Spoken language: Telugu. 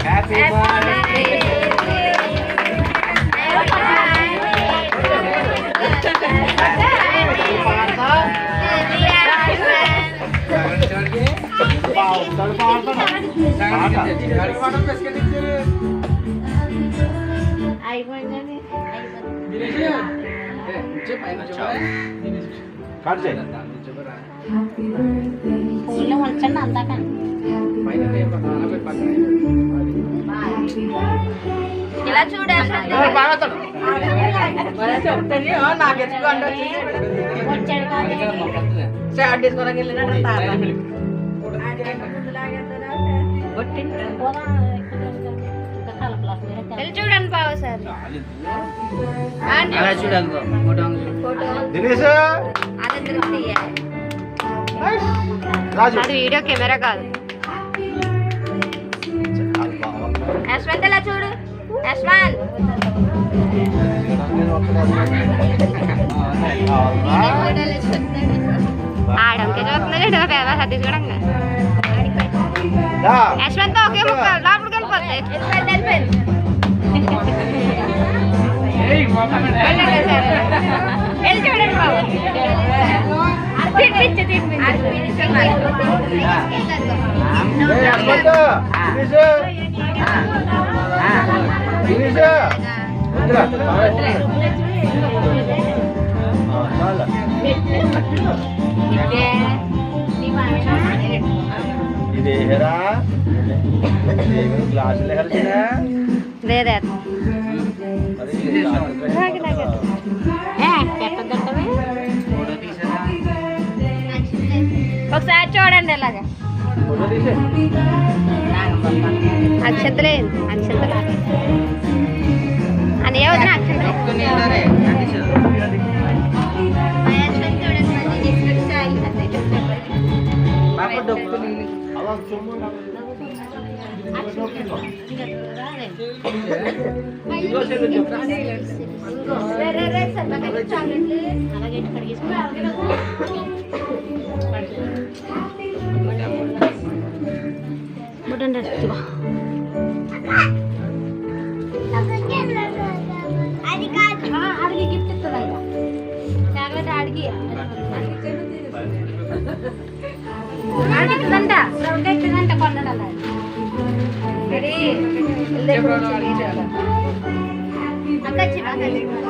హ్యాపీ ఇలా చూడ నాకు తీసుకోవడానికి చూడండి బాబు సార్ అది వీడియో కెమెరా కాదు. యశ్వంత్ ఇలా చూడు యశ్వంత్ ఆడంకే చూస్తున్నాడు పేద సతీష్ కూడా యశ్వంత్ ఒకే ముక్క లోపలికి వెళ్ళిపోతాయి. వెళ్ళి చూడండి బాబు ఇదేరా గ్లాసులు కలిసిన లేదే ఒకసారి చూడండి ఇలాగా అక్షంతలే అక్షంతలు అని ఏవద్దు అక్షంతలే అడిగి గిఫ్ట్ ఇస్తుందా చాక్లెట్ అడిగి అడిగిస్తుందంట కొన్నాడు అలా అక్క